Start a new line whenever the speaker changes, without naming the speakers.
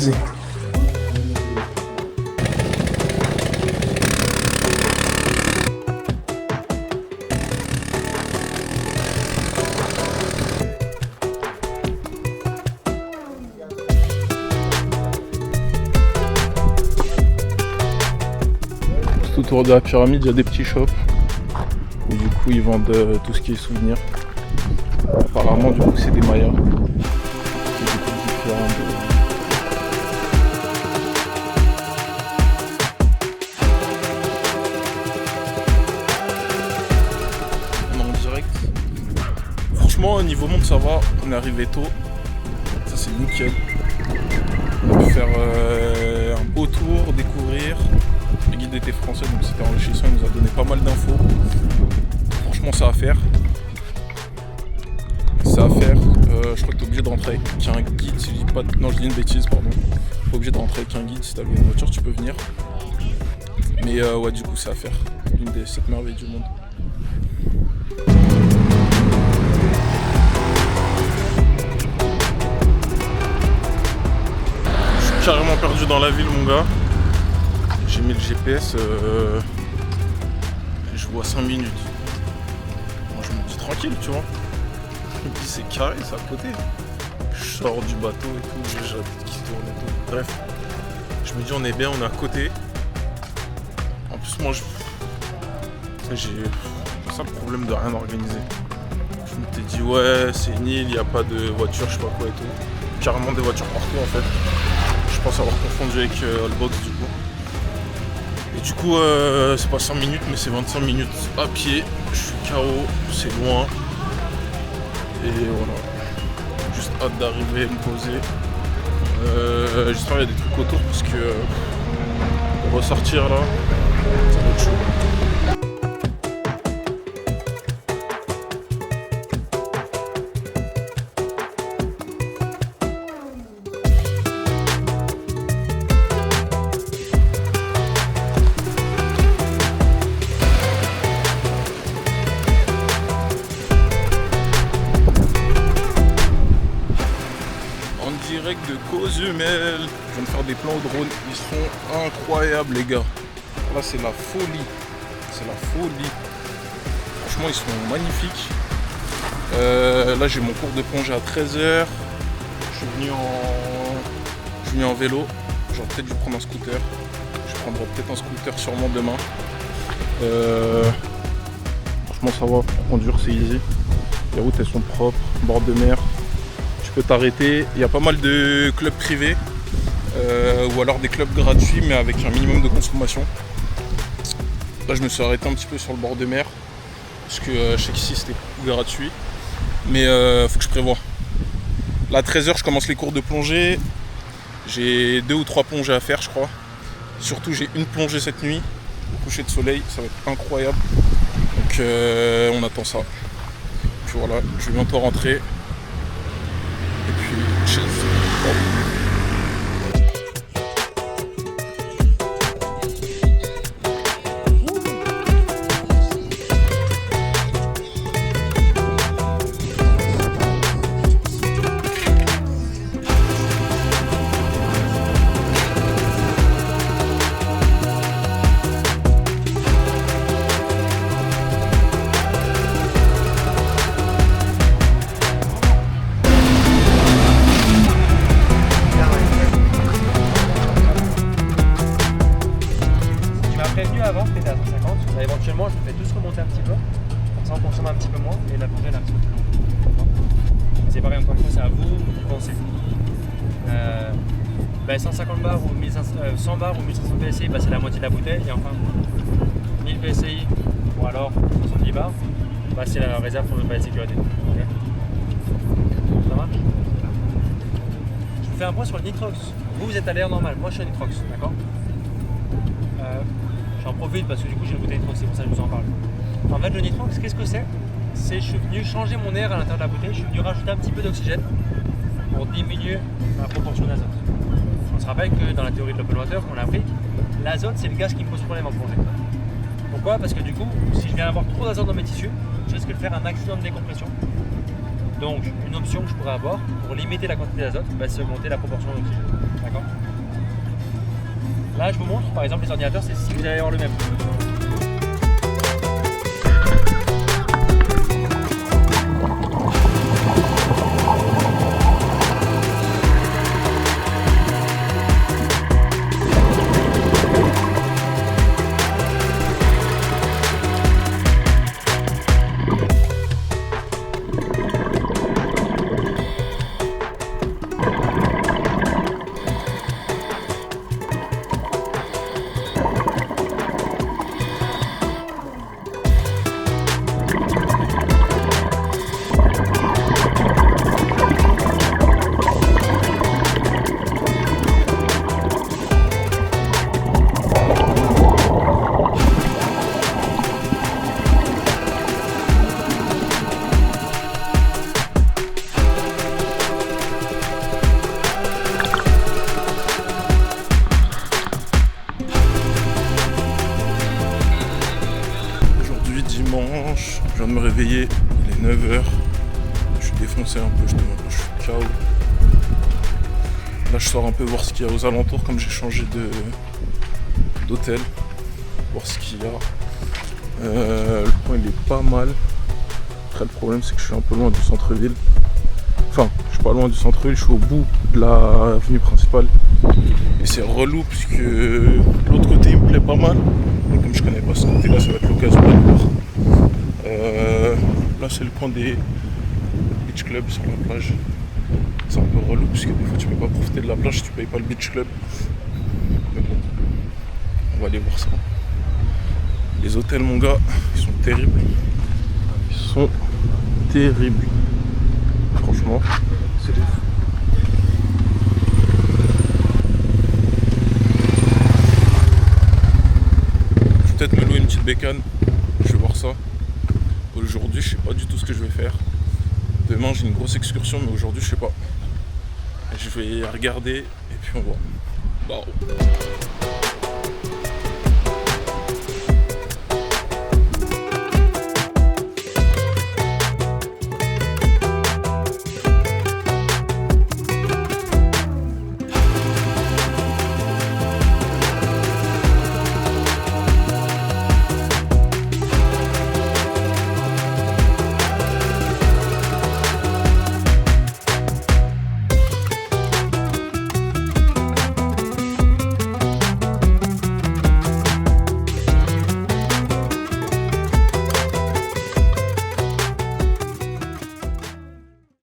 organisé.
Tout autour de la pyramide, il y a des petits shops où du coup ils vendent tout ce qui est souvenirs. Apparemment, du coup, c'est des Mayas. C'est des trucs différents On est en direct. Franchement, au niveau monde, ça va. On est arrivé tôt. Ça, c'est nickel. On a pu faire un beau tour, découvrir. Le guide était français, donc c'était enrichissant. Il nous a donné pas mal d'infos. Franchement, ça à faire. Ça à faire. Je crois que tu es obligé de rentrer avec un guide. Si je dis pas. Non, je dis une bêtise, pardon. Tu es obligé de rentrer avec un guide. Si tu as une voiture, tu peux venir. Mais ouais, du coup, c'est à faire. Une des 7 merveilles du monde. Je suis carrément perdu dans la ville, mon gars. J'ai mis le GPS. Je vois 5 minutes. Moi, je me dis tranquille, tu vois. Et puis c'est carré, c'est à côté. Je sors du bateau et tout, j'ai la tête qui tourne et tout. Bref, je me dis on est bien, on est à côté. En plus moi j'ai ça le problème de rien organiser. Je m'étais dit ouais c'est une île, il n'y a pas de voiture, je sais pas quoi et tout. Carrément des voitures partout en fait. Je pense avoir confondu avec Allbox du coup. Et du coup c'est pas 5 minutes mais c'est 25 minutes à pied. Je suis KO, c'est loin. Et voilà, juste hâte d'arriver, me poser. J'espère qu'il y a des trucs autour parce que ressortir là, ça va être chaud. Direct de Cozumel, je viens de faire des plans au drone, ils sont incroyables les gars. Là c'est la folie, c'est la folie. Franchement ils sont magnifiques. Là j'ai mon cours de plongée à 13h. Je suis venu en vélo. J'aurais peut-être dû prendre un scooter. Je prendrai peut-être un scooter sûrement demain. Franchement ça va, pour conduire c'est easy. Les routes elles sont propres, bord de mer. Tu peux t'arrêter, il y a pas mal de clubs privés ou alors des clubs gratuits mais avec un minimum de consommation. Là je me suis arrêté un petit peu sur le bord de mer parce que je sais qu'ici c'était gratuit mais faut que je prévoie. Là à 13h je commence les cours de plongée, j'ai 2 ou 3 plongées à faire je crois. Surtout j'ai une plongée cette nuit au coucher de soleil, ça va être incroyable. Donc on attend ça. Puis voilà, je vais bientôt rentrer. Et puis, cheers.
Avant, c'était à 150. Là, éventuellement, je me fais tous remonter un petit peu. Comme ça, on consomme un petit peu moins et la plongée est un petit peu plus longue. C'est pareil, encore une fois, c'est à vous de penser. 150 bars ou 100 bars ou 1500 PSI, c'est la moitié de la bouteille. Et enfin, 1000 PSI ou alors 70 bars, c'est la réserve pour ne pas être sécurité. Okay. Ça marche? Je vous fais un point sur le nitrox. Vous êtes à l'air normal, moi je suis à nitrox, d'accord? J'en profite parce que du coup j'ai une bouteille nitrox, c'est pour ça que je vous en parle. En fait le nitrox, qu'est-ce que c'est? Je suis venu changer mon air à l'intérieur de la bouteille, je suis venu rajouter un petit peu d'oxygène pour diminuer la proportion d'azote. On se rappelle que dans la théorie de l'open water qu'on a appris, l'azote c'est le gaz qui me pose problème en plongée. Pourquoi? Parce que du coup, si je viens avoir trop d'azote dans mes tissus, je risque de faire un accident de décompression Donc une option que je pourrais avoir pour limiter la quantité d'azote, bah, c'est augmenter la proportion d'oxygène. D'accord? Là je vous montre par exemple les ordinateurs, c'est si vous allez avoir le même.
Dimanche, je viens de me réveiller, il est 9h, je suis défoncé un peu, je suis KO. Là je sors un peu voir ce qu'il y a aux alentours, comme j'ai changé d'hôtel, voir ce qu'il y a. Le coin il est pas mal. Après le problème c'est que je suis un peu loin du centre-ville. Enfin, je suis pas loin du centre-ville, je suis au bout de la avenue principale. Et c'est relou puisque l'autre côté il me plaît pas mal. Mais comme je connais pas ce côté là, ça va être l'occasion d'aller voir. Là c'est le coin des beach clubs sur la plage. C'est un peu relou parce que des fois tu peux pas profiter de la plage si tu payes pas le beach club. Mais bon, on va aller voir ça. Les hôtels mon gars, ils sont terribles. Ils sont terribles. Franchement, c'est des fous. Je vais peut-être me louer une petite bécane. Je vais voir ça. Aujourd'hui, je sais pas du tout ce que je vais faire. Demain, j'ai une grosse excursion, mais aujourd'hui, je sais pas. Je vais regarder et puis on voit. Bah,